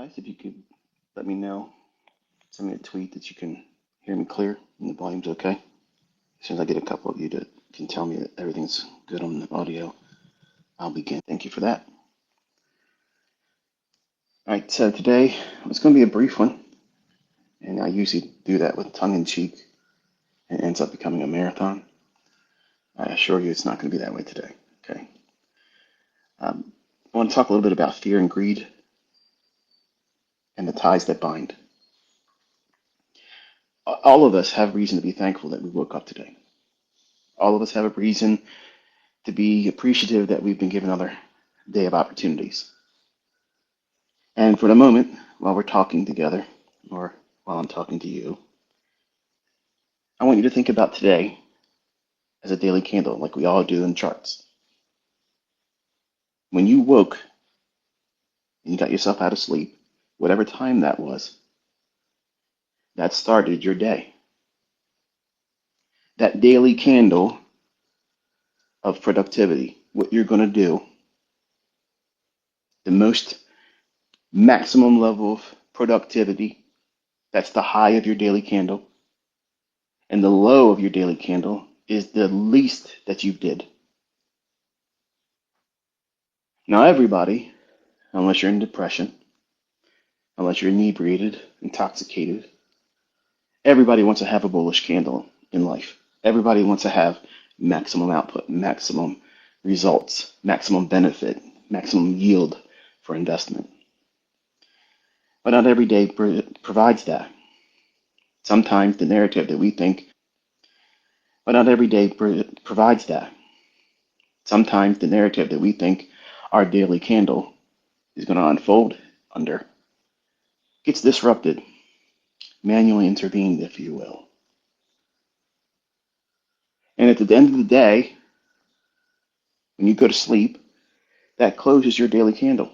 Guys, if you could let me know, send me a tweet that you can hear me clear and the volume's okay. As soon as I get a couple of you that can tell me that everything's good on the audio, I'll begin. Thank you for that. All right, so today it's going to be a brief one, and I usually do that with tongue in cheek, and it ends up becoming a marathon. I assure you it's not going to be that way today. Okay. I want to talk a little bit about fear and greed and the ties that bind. All of us have reason to be thankful that we woke up today. All of us have a reason to be appreciative that we've been given another day of opportunities. And for the moment, while we're talking together, or while I'm talking to you, I want you to think about today as a daily candle, like we all do in charts. When you woke and you got yourself out of sleep, whatever time that was, that started your day. That daily candle of productivity, what you're going to do, the most maximum level of productivity, that's the high of your daily candle. And the low of your daily candle is the least that you did. Now, everybody, unless you're in depression, unless you're inebriated, intoxicated, everybody wants to have a bullish candle in life. Everybody wants to have maximum output, maximum results, maximum benefit, maximum yield for investment. But not every day provides that. Sometimes the narrative that we think, but not every day provides that. Sometimes the narrative that we think our daily candle is going to unfold under gets disrupted, manually intervened, if you will. And at the end of the day, when you go to sleep, that closes your daily candle.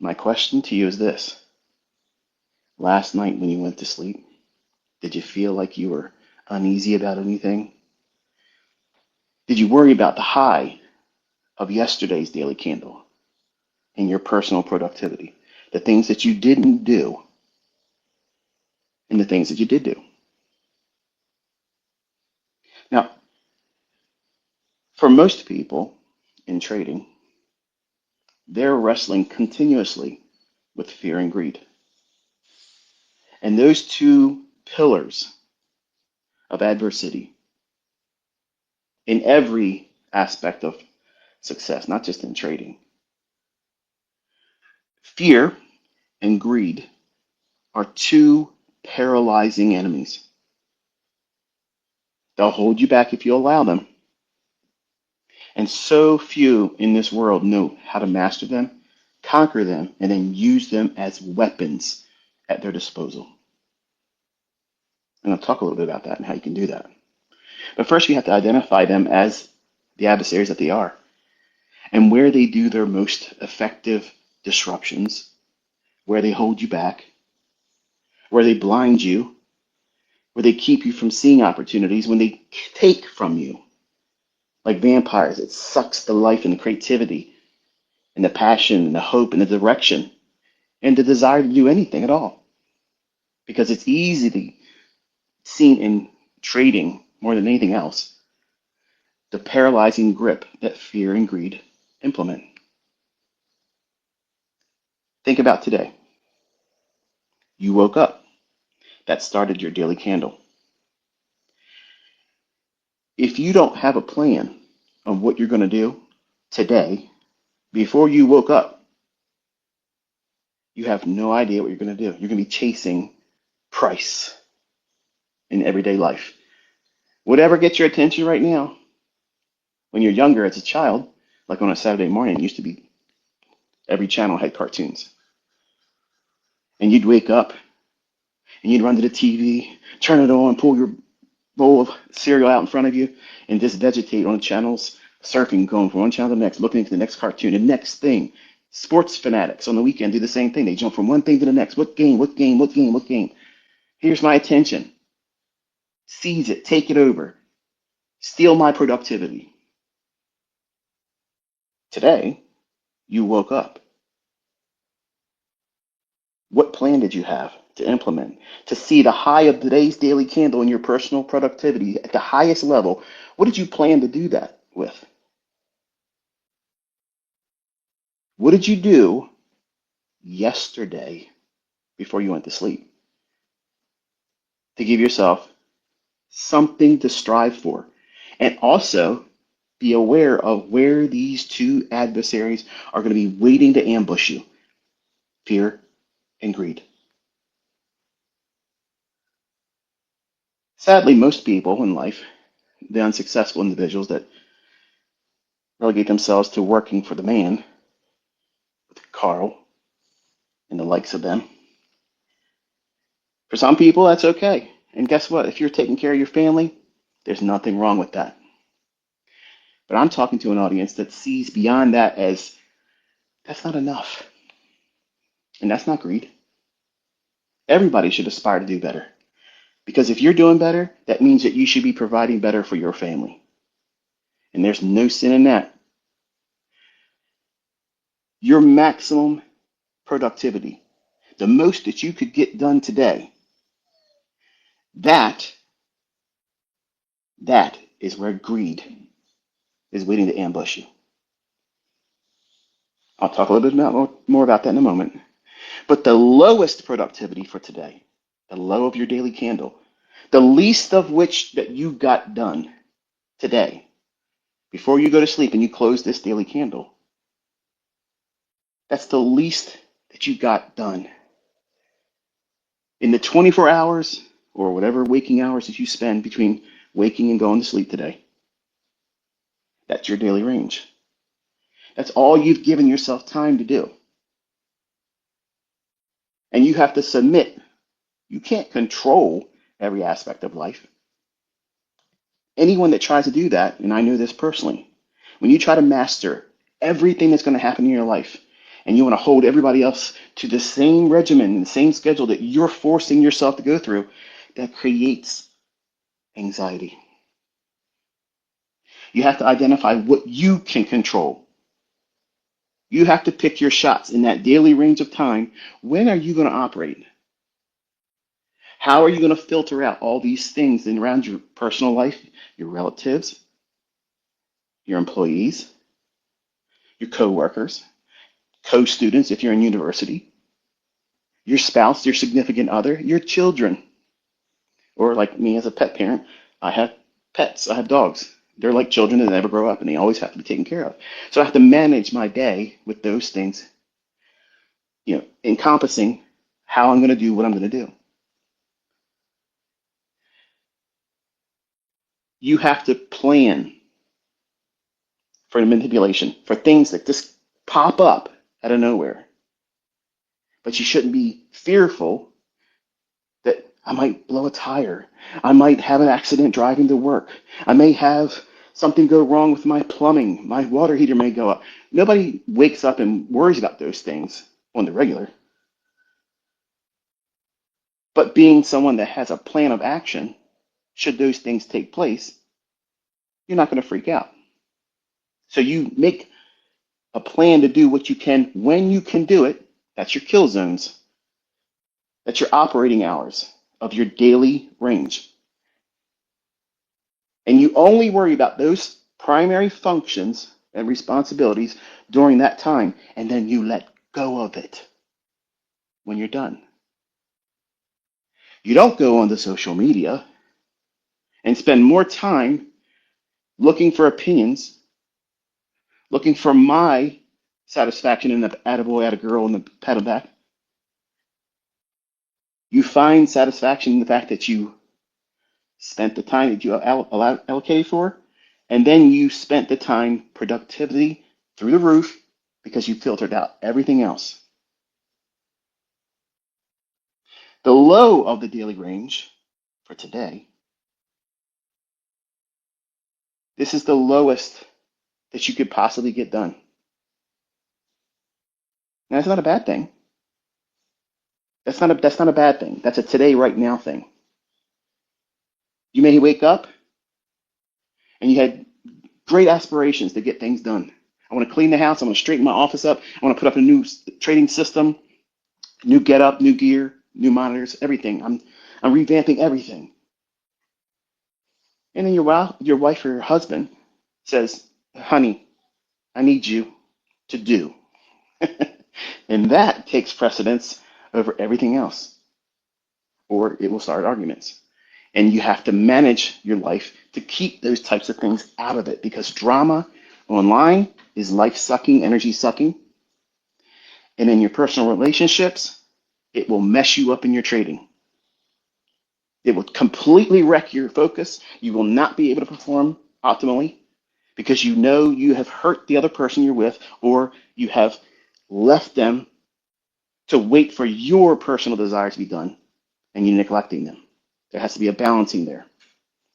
My question to you is this. Last night when you went to sleep, did you feel like you were uneasy about anything? Did you worry about the high of yesterday's daily candle in your personal productivity? The things that you didn't do and the things that you did do. Now, for most people in trading, they're wrestling continuously with fear and greed. And those two pillars of adversity in every aspect of success, not just in trading, fear and greed are two paralyzing enemies. They'll hold you back if you allow them. And so few in this world know how to master them, conquer them, and then use them as weapons at their disposal. And I'll talk a little bit about that and how you can do that. But first, you have to identify them as the adversaries that they are and where they do their most effective disruptions, where they hold you back, where they blind you, where they keep you from seeing opportunities, when they take from you. Like vampires, it sucks the life and the creativity and the passion and the hope and the direction and the desire to do anything at all. Because it's easily seen in trading more than anything else, the paralyzing grip that fear and greed implement. Think about today. You woke up. That started your daily candle. If you don't have a plan on what you're going to do today, before you woke up, you have no idea what you're going to do. You're going to be chasing price in everyday life. Whatever gets your attention right now, when you're younger as a child, like on a Saturday morning, it used to be every channel had cartoons. And you'd wake up and you'd run to the TV, turn it on, pull your bowl of cereal out in front of you, and just vegetate on the channels, surfing, going from one channel to the next, looking into the next cartoon, the next thing. Sports fanatics on the weekend do the same thing. They jump from one thing to the next. What game? What game? What game? What game? Here's my attention. Seize it. Take it over. Steal my productivity. Today, you woke up. What plan did you have to implement to see the high of today's daily candle in your personal productivity at the highest level? What did you plan to do that with? What did you do yesterday before you went to sleep to give yourself something to strive for? And also be aware of where these two adversaries are going to be waiting to ambush you: fear and greed. Sadly, most people in life, the unsuccessful individuals that relegate themselves to working for the man, with Carl and the likes of them, for some people, that's okay. And guess what? If you're taking care of your family, there's nothing wrong with that. But I'm talking to an audience that sees beyond that as that's not enough. And that's not greed. Everybody should aspire to do better. Because if you're doing better, that means that you should be providing better for your family. And there's no sin in that. Your maximum productivity, the most that you could get done today, that that is where greed is waiting to ambush you. I'll talk a little bit more about that in a moment. But the lowest productivity for today, the low of your daily candle, the least of which that you got done today, before you go to sleep and you close this daily candle, that's the least that you got done. In the 24 hours or whatever waking hours that you spend between waking and going to sleep today, that's your daily range. That's all you've given yourself time to do. And you have to submit. You can't control every aspect of life. Anyone that tries to do that, and I know this personally, when you try to master everything that's going to happen in your life, and you want to hold everybody else to the same regimen, the same schedule that you're forcing yourself to go through, that creates anxiety. You have to identify what you can control. You have to pick your shots in that daily range of time. When are you going to operate? How are you going to filter out all these things in around your personal life, your relatives, your employees, your co-workers, co-students if you're in university, your spouse, your significant other, your children? Or like me as a pet parent, I have pets, I have dogs. They're like children that never grow up and they always have to be taken care of. So I have to manage my day with those things, encompassing how I'm going to do what I'm going to do. You have to plan for manipulation, for things that just pop up out of nowhere. But you shouldn't be fearful that I might blow a tire. I might have an accident driving to work. I may have something go wrong with my plumbing. My water heater may go up. Nobody wakes up and worries about those things on the regular. But being someone that has a plan of action, should those things take place, you're not going to freak out. So you make a plan to do what you can when you can do it. That's your kill zones. That's your operating hours of your daily range. And you only worry about those primary functions and responsibilities during that time, and then you let go of it when you're done. You don't go onto social media and spend more time looking for opinions, looking for my satisfaction in the attaboy, attagirl, and the pat on the back. You find satisfaction in the fact that you spent the time that you allocated for, and then you spent the time productivity through the roof because you filtered out everything else. The low of the daily range for today, this is the lowest that you could possibly get done. Now, that's not a bad thing. That's not a bad thing. That's a today, right now thing. You may wake up and you had great aspirations to get things done. I want to clean the house. I want to straighten my office up. I want to put up a new trading system. New getup, new gear, new monitors, everything. I'm revamping everything. And then your wife or your husband says, honey, I need you to do. And that takes precedence over everything else, or it will start arguments. And you have to manage your life to keep those types of things out of it because drama online is life sucking, energy sucking. And in your personal relationships, it will mess you up in your trading. It will completely wreck your focus. You will not be able to perform optimally because you know you have hurt the other person you're with or you have left them to wait for your personal desires to be done and you're neglecting them. There has to be a balancing there.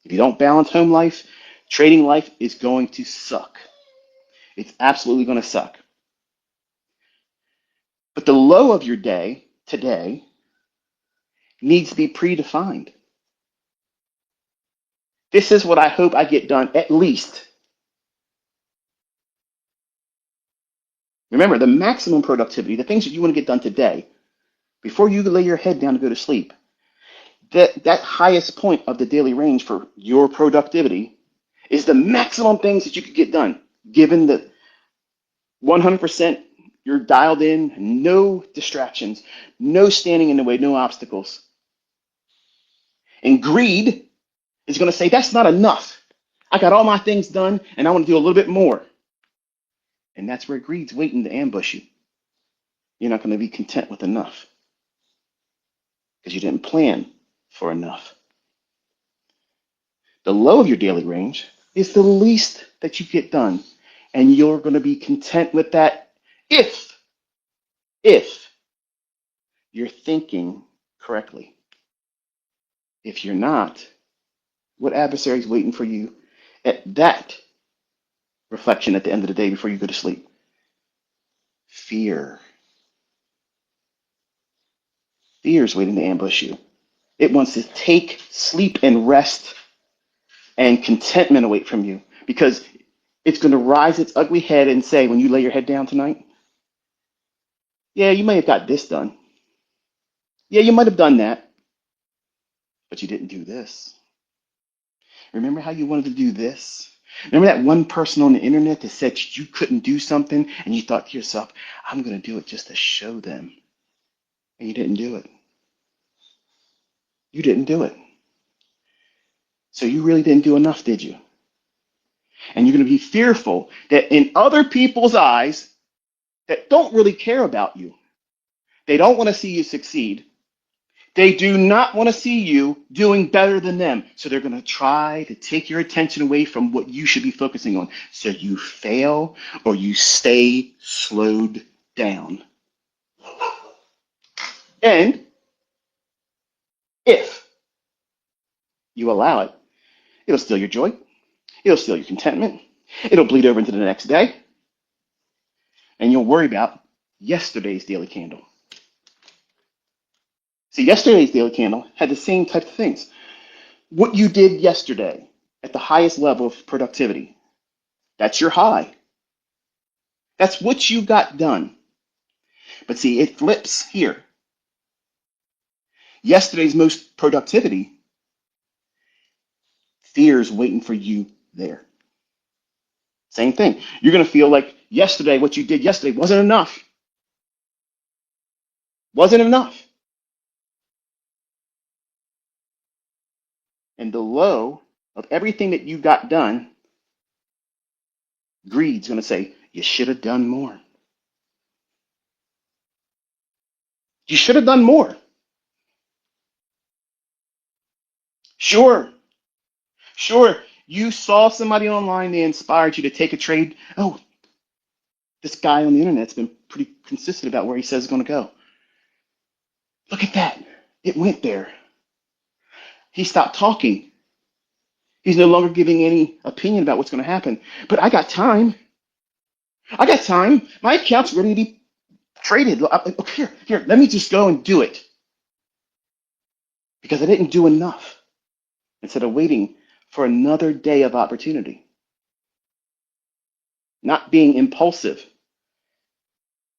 If you don't balance home life, trading life is going to suck. It's absolutely going to suck. But the low of your day today needs to be predefined. This is what I hope I get done at least. Remember, the maximum productivity, the things that you want to get done today, before you lay your head down to go to sleep, that highest point of the daily range for your productivity is the maximum things that you could get done, given that 100% you're dialed in, no distractions, no standing in the way, no obstacles. And greed is going to say, that's not enough. I got all my things done and I want to do a little bit more. And that's where greed's waiting to ambush you. You're not going to be content with enough because you didn't plan for enough. The low of your daily range is the least that you get done. And you're going to be content with that if you're thinking correctly. If you're not, what adversary is waiting for you at that reflection at the end of the day before you go to sleep? Fear. Fear is waiting to ambush you. It wants to take sleep and rest and contentment away from you because it's going to rise its ugly head and say, when you lay your head down tonight, yeah, you may have got this done. Yeah, you might have done that, but you didn't do this. Remember how you wanted to do this? Remember that one person on the internet that said you couldn't do something and you thought to yourself, I'm going to do it just to show them. And you didn't do it. You didn't do it. So you really didn't do enough, did you? And you're going to be fearful that in other people's eyes that don't really care about you, they don't want to see you succeed. They do not want to see you doing better than them. So they're going to try to take your attention away from what you should be focusing on. So you fail or you stay slowed down. And if you allow it, it'll steal your joy. It'll steal your contentment. It'll bleed over into the next day. And you'll worry about yesterday's daily candle. See, yesterday's daily candle had the same type of things. What you did yesterday at the highest level of productivity, that's your high. That's what you got done. But see, it flips here. Yesterday's most productivity, fear is waiting for you there. Same thing. You're going to feel like yesterday, what you did yesterday wasn't enough. Wasn't enough. And the low of everything that you got done, greed's going to say, you should have done more. You should have done more. Sure, sure. You saw somebody online, they inspired you to take a trade. Oh, this guy on the internet's been pretty consistent about where he says it's going to go. Look at that. It went there. He stopped talking. He's no longer giving any opinion about what's going to happen. But I got time. I got time. My account's ready to be traded. Here, let me just go and do it. Because I didn't do enough. Instead of waiting for another day of opportunity. Not being impulsive.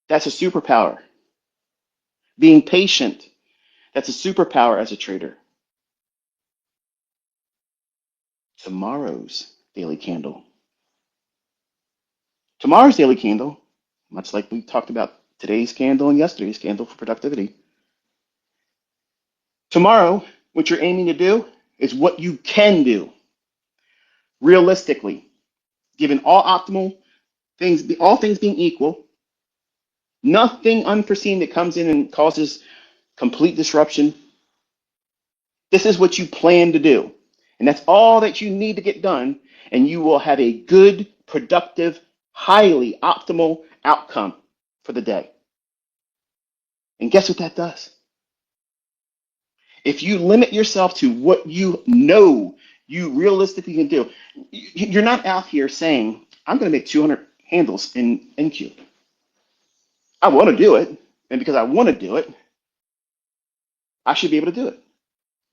That's a superpower. being patient. That's a superpower as a trader. Tomorrow's daily candle. Tomorrow's daily candle, much like we talked about today's candle and yesterday's candle for productivity. Tomorrow, what you're aiming to do is what you can do realistically, given all things being equal, nothing unforeseen that comes in and causes complete disruption. This is what you plan to do. And that's all that you need to get done. And you will have a good, productive, highly optimal outcome for the day. And guess what that does? If you limit yourself to what you know you realistically can do, you're not out here saying, I'm going to make 200 handles in NQ. I want to do it. And because I want to do it, I should be able to do it.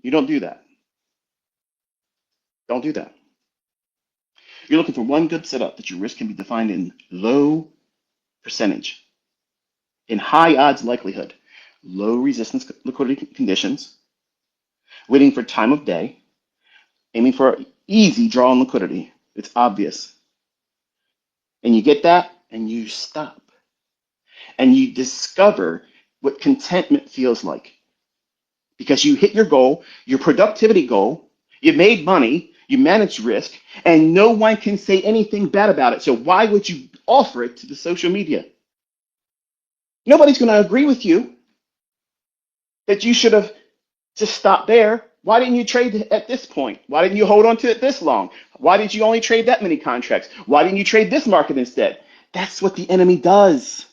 You don't do that. Don't do that. You're looking for one good setup that your risk can be defined in low percentage, in high odds likelihood, low resistance liquidity conditions, waiting for time of day, aiming for easy draw on liquidity. It's obvious. And you get that and you stop. And you discover what contentment feels like. Because you hit your goal, your productivity goal, you made money, you managed risk, and no one can say anything bad about it. So why would you offer it to the social media? Nobody's going to agree with you that you should have just stopped there. Why didn't you trade at this point? Why didn't you hold on to it this long? Why did you only trade that many contracts? Why didn't you trade this market instead? That's what the enemy does.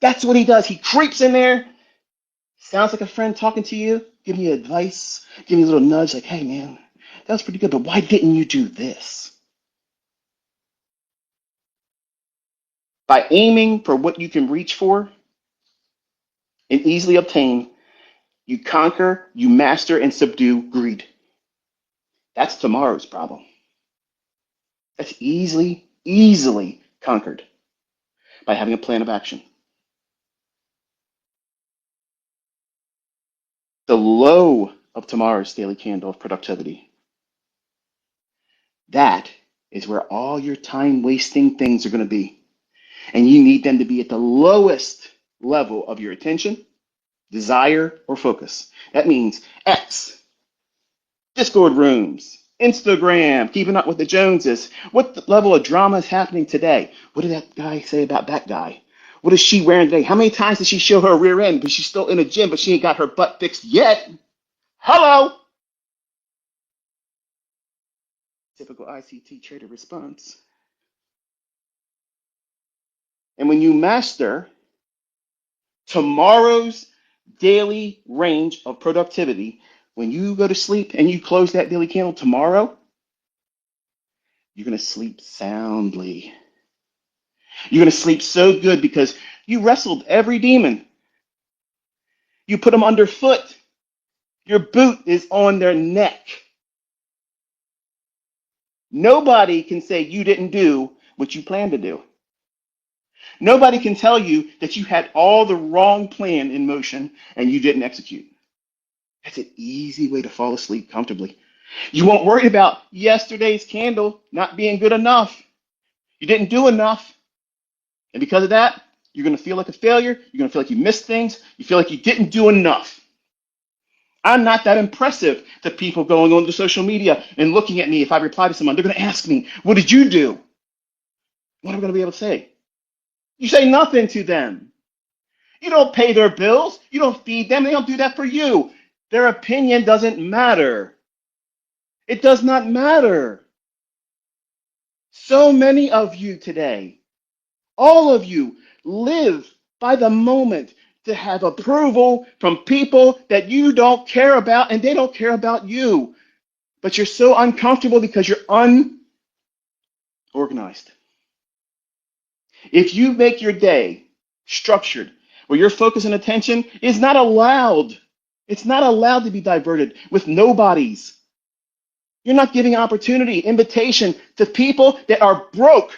That's what he does. He creeps in there. Sounds like a friend talking to you, giving you advice, giving you a little nudge like, hey, man, that was pretty good, but why didn't you do this? By aiming for what you can reach for and easily obtain, you conquer, you master, and subdue greed. That's tomorrow's problem. That's easily conquered by having a plan of action. The low of tomorrow's daily candle of productivity. That is where all your time wasting things are going to be. And you need them to be at the lowest level of your attention, desire, or focus. That means X, Discord rooms, Instagram, keeping up with the Joneses. What level of drama is happening today? What did that guy say about that guy? What is she wearing today? How many times did she show her rear end? But she's still in the gym, but she ain't got her butt fixed yet. Hello. Typical ICT trader response. And when you master tomorrow's daily range of productivity, when you go to sleep and you close that daily candle tomorrow, you're going to sleep soundly. You're going to sleep so good because you wrestled every demon. You put them underfoot. Your boot is on their neck. Nobody can say you didn't do what you planned to do. Nobody can tell you that you had all the wrong plan in motion and you didn't execute. That's an easy way to fall asleep comfortably. You won't worry about yesterday's candle not being good enough. You didn't do enough. And because of that, you're going to feel like a failure. You're going to feel like you missed things. You feel like you didn't do enough. I'm not that impressive to people going on to social media and looking at me. If I reply to someone, they're going to ask me, what did you do? What am I going to be able to say? You say nothing to them. You don't pay their bills. You don't feed them. They don't do that for you. Their opinion doesn't matter. It does not matter. So many of you today, all of you, live by the moment to have approval from people that you don't care about and they don't care about you. But you're so uncomfortable because you're unorganized. If you make your day structured where your focus and attention is not allowed, it's not allowed to be diverted with nobodies. You're not giving opportunity, invitation to people that are broke,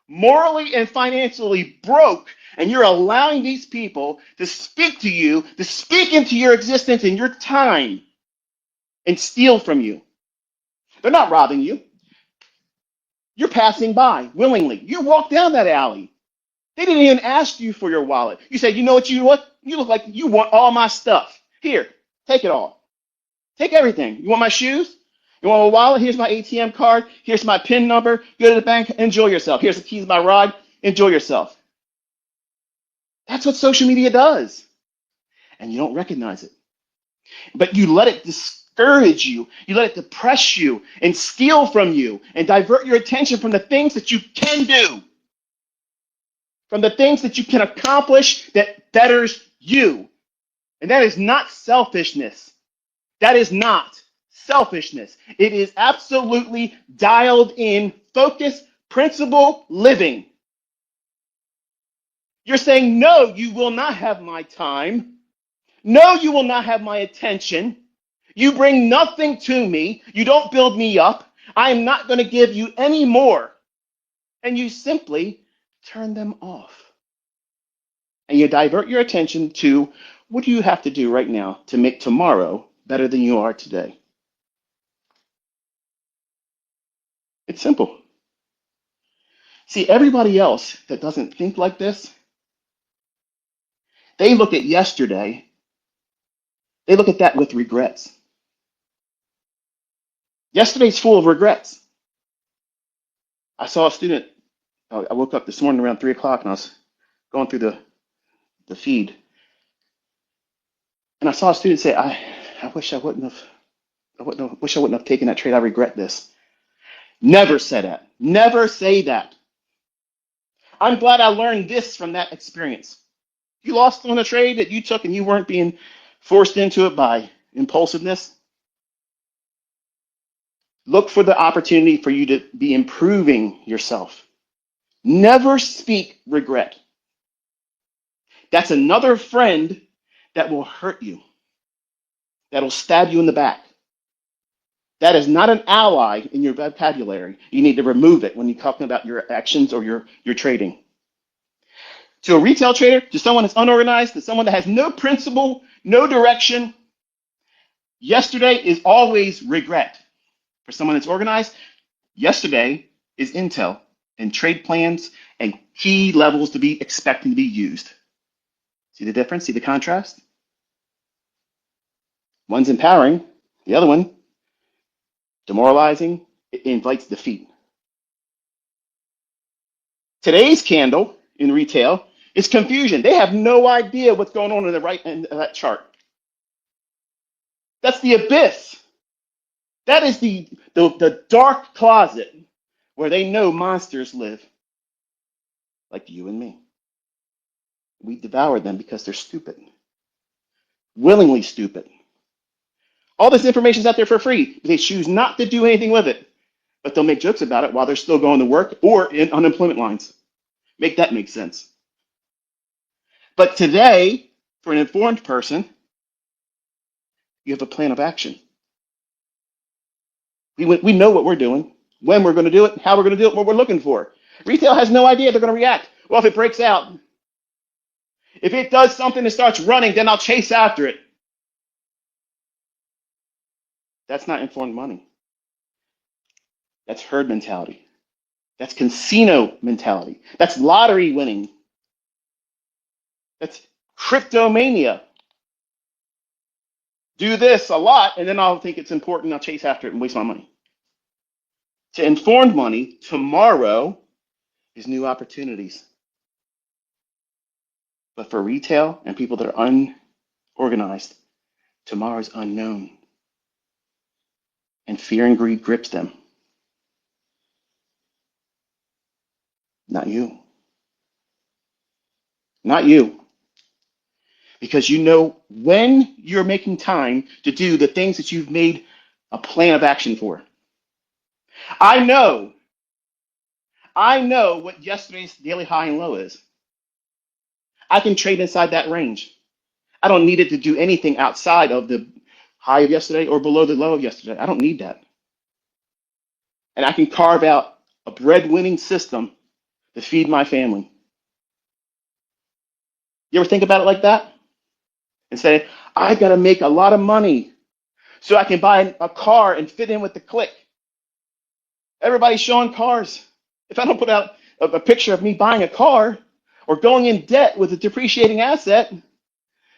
morally and financially broke, And you're allowing these people to speak to you, to speak into your existence and your time and steal from you. They're not robbing you. You're passing by willingly. You walk down that alley. They didn't even ask you for your wallet. You say, you know what you look? You look like you want all my stuff. Here, take it all. Take everything. You want my shoes? You want my wallet? Here's my ATM card. Here's my PIN number. Go to the bank. Enjoy yourself. Here's the keys to my ride. Enjoy yourself. That's what social media does. And you don't recognize it. But you let it discourage you. You let it depress you and steal from you and divert your attention from the things that you can do, from the things that you can accomplish that betters you. And that is not selfishness. That is not selfishness. It is absolutely dialed in, focus, principle living. You're saying, no, you will not have my time. No, you will not have my attention. You bring nothing to me. You don't build me up. I am not going to give you any more. And you simply turn them off. And you divert your attention to what do you have to do right now to make tomorrow better than you are today? It's simple. See, everybody else that doesn't think like this, they look at yesterday, they look at that with regrets. Yesterday's full of regrets. I saw a student, I woke up this morning around 3 o'clock and I was going through the feed. And I saw a student say, I wish I wouldn't have taken that trade. I regret this. Never say that. Never say that. I'm glad I learned this from that experience. You lost on a trade that you took and you weren't being forced into it by impulsiveness. Look for the opportunity for you to be improving yourself. Never speak regret. That's another friend that will hurt you, that'll stab you in the back. That is not an ally in your vocabulary. You need to remove it when you're talking about your actions or your trading. To a retail trader, to someone that's unorganized, to someone that has no principle, no direction, yesterday is always regret. For someone that's organized, yesterday is intel and trade plans and key levels to be expecting to be used. See the difference? See the contrast? One's empowering, the other one demoralizing. It invites defeat. Today's candle in retail is confusion. They have no idea what's going on in the right end of that chart. That's the abyss. That is the dark closet where they know monsters live, like you and me. We devour them because they're stupid, willingly stupid. All this information is out there for free. They choose not to do anything with it, but they'll make jokes about it while they're still going to work or in unemployment lines. Make that make sense. But today, for an informed person, you have a plan of action. We know what we're doing, when we're going to do it, how we're going to do it, what we're looking for. Retail has no idea they're going to react. Well, if it breaks out, if it does something and starts running, then I'll chase after it. That's not informed money. That's herd mentality. That's casino mentality. That's lottery winning. That's cryptomania. Do this a lot, and then I'll think it's important. I'll chase after it and waste my money. To informed money, tomorrow is new opportunities. But for retail and people that are unorganized, tomorrow is unknown. And fear and greed grips them. Not you. Not you. Because you know when you're making time to do the things that you've made a plan of action for. I know what yesterday's daily high and low is. I can trade inside that range. I don't need it to do anything outside of the high of yesterday or below the low of yesterday. I don't need that. And I can carve out a breadwinning system to feed my family. You ever think about it like that? And say, I got to make a lot of money so I can buy a car and fit in with the clique. Everybody's showing cars. If I don't put out a picture of me buying a car or going in debt with a depreciating asset,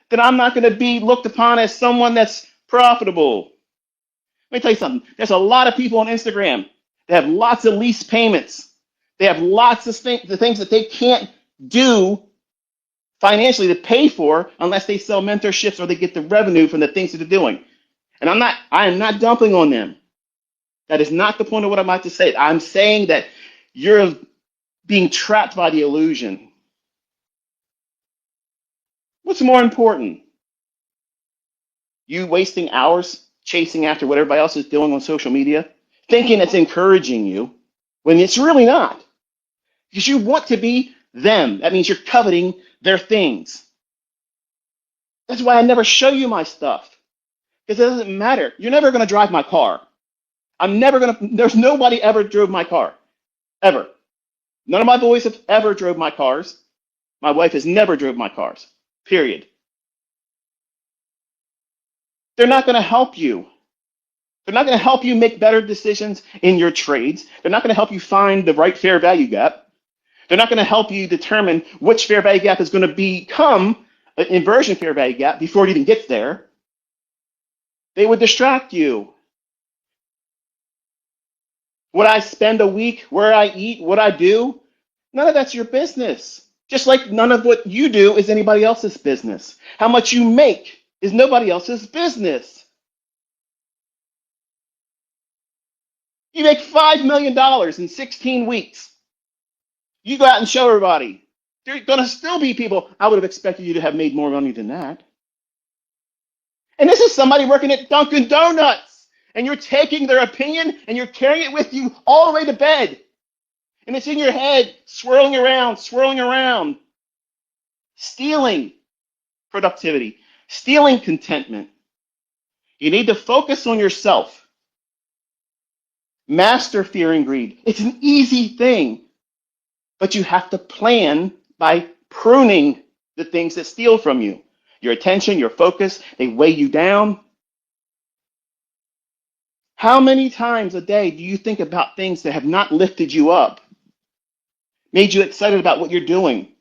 then I'm not going to be looked upon as someone that's profitable. Let me tell you something. There's a lot of people on Instagram that have lots of lease payments. They have lots of the things that they can't do financially to pay for unless they sell mentorships or they get the revenue from the things that they're doing. And I am not dumping on them. That is not the point of what I'm about to say. I'm saying that you're being trapped by the illusion. What's more important? You wasting hours chasing after what everybody else is doing on social media, thinking it's encouraging you, when it's really not. Because you want to be them. That means you're coveting their things. That's why I never show you my stuff. Because it doesn't matter. You're never going to drive my car. There's nobody ever drove my car. Ever. None of my boys have ever drove my cars. My wife has never drove my cars. Period. They're not going to help you. They're not going to help you make better decisions in your trades. They're not going to help you find the right fair value gap. They're not going to help you determine which fair value gap is going to become an inversion fair value gap before it even gets there. They would distract you. What I spend a week, where I eat, what I do, none of that's your business. Just like none of what you do is anybody else's business. How much you make is nobody else's business. You make $5 million in 16 weeks. You go out and show everybody. There are going to still be people, I would have expected you to have made more money than that. And this is somebody working at Dunkin' Donuts. And you're taking their opinion and you're carrying it with you all the way to bed. And it's in your head, swirling around, stealing productivity, stealing contentment. You need to focus on yourself. Master fear and greed. It's an easy thing, but you have to plan by pruning the things that steal from you. Your attention, your focus, they weigh you down. How many times a day do you think about things that have not lifted you up, made you excited about what you're doing?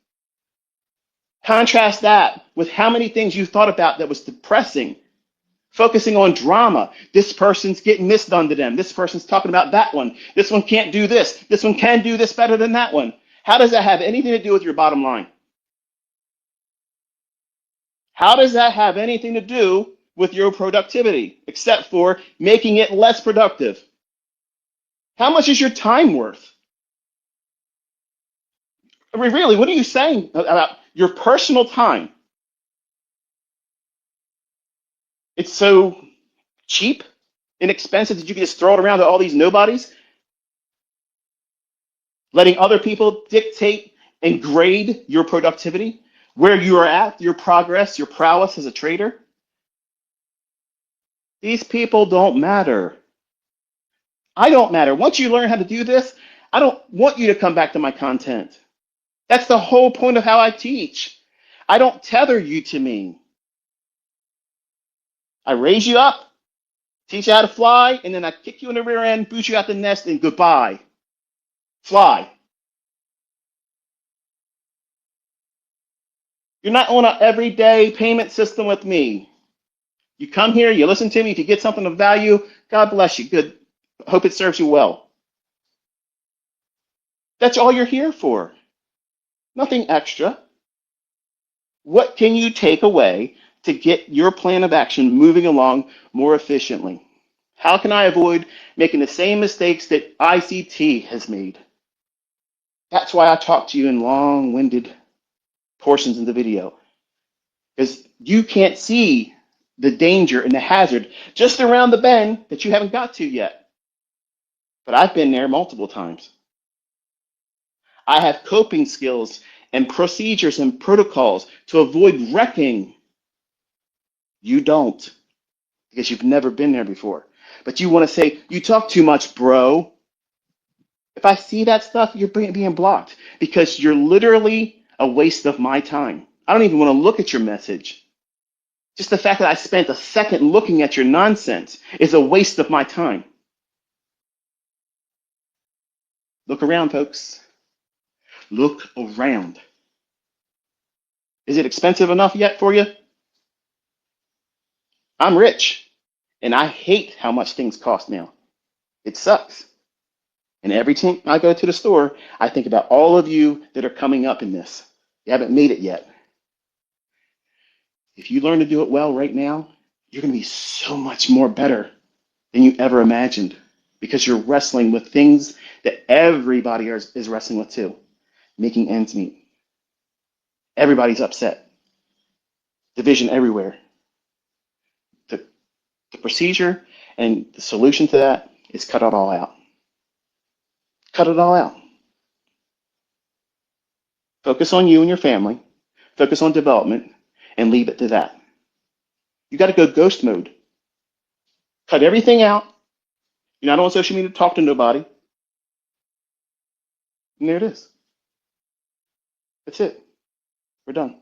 Contrast that with how many things you thought about that was depressing, focusing on drama. This person's getting this done to them. This person's talking about that one. This one can't do this. This one can do this better than that one. How does that have anything to do with your bottom line? How does that have anything to do with your productivity, except for making it less productive? How much is your time worth? I mean, really, what are you saying about your personal time? It's so cheap, inexpensive that you can just throw it around to all these nobodies, letting other people dictate and grade your productivity, where you are at, your progress, your prowess as a trader. These people don't matter. I don't matter. Once you learn how to do this, I don't want you to come back to my content. That's the whole point of how I teach. I don't tether you to me. I raise you up, teach you how to fly, and then I kick you in the rear end, boot you out the nest, and goodbye. Fly. You're not on an everyday payment system with me. You come here, you listen to me. If you get something of value, God bless you. Good. Hope it serves you well. That's all you're here for. Nothing extra. What can you take away to get your plan of action moving along more efficiently? How can I avoid making the same mistakes that ICT has made? That's why I talk to you in long-winded portions of the video, because you can't see the danger and the hazard just around the bend that you haven't got to yet. But I've been there multiple times. I have coping skills and procedures and protocols to avoid wrecking. You don't, because you've never been there before. But you want to say, you talk too much, bro. If I see that stuff, you're being blocked because you're literally a waste of my time. I don't even want to look at your message. Just the fact that I spent a second looking at your nonsense is a waste of my time. Look around, folks. Look around. Is it expensive enough yet for you? I'm rich, and I hate how much things cost now. It sucks. And every time I go to the store, I think about all of you that are coming up in this. You haven't made it yet. If you learn to do it well right now, you're going to be so much more better than you ever imagined because you're wrestling with things that everybody is wrestling with too, making ends meet. Everybody's upset. Division everywhere. The, the procedure and the solution to that is cut it all out. Cut it all out. Focus on you and your family. Focus on development and leave it to that. You got to go ghost mode. Cut everything out. You're not on social media to talk to nobody. And there it is. That's it. We're done.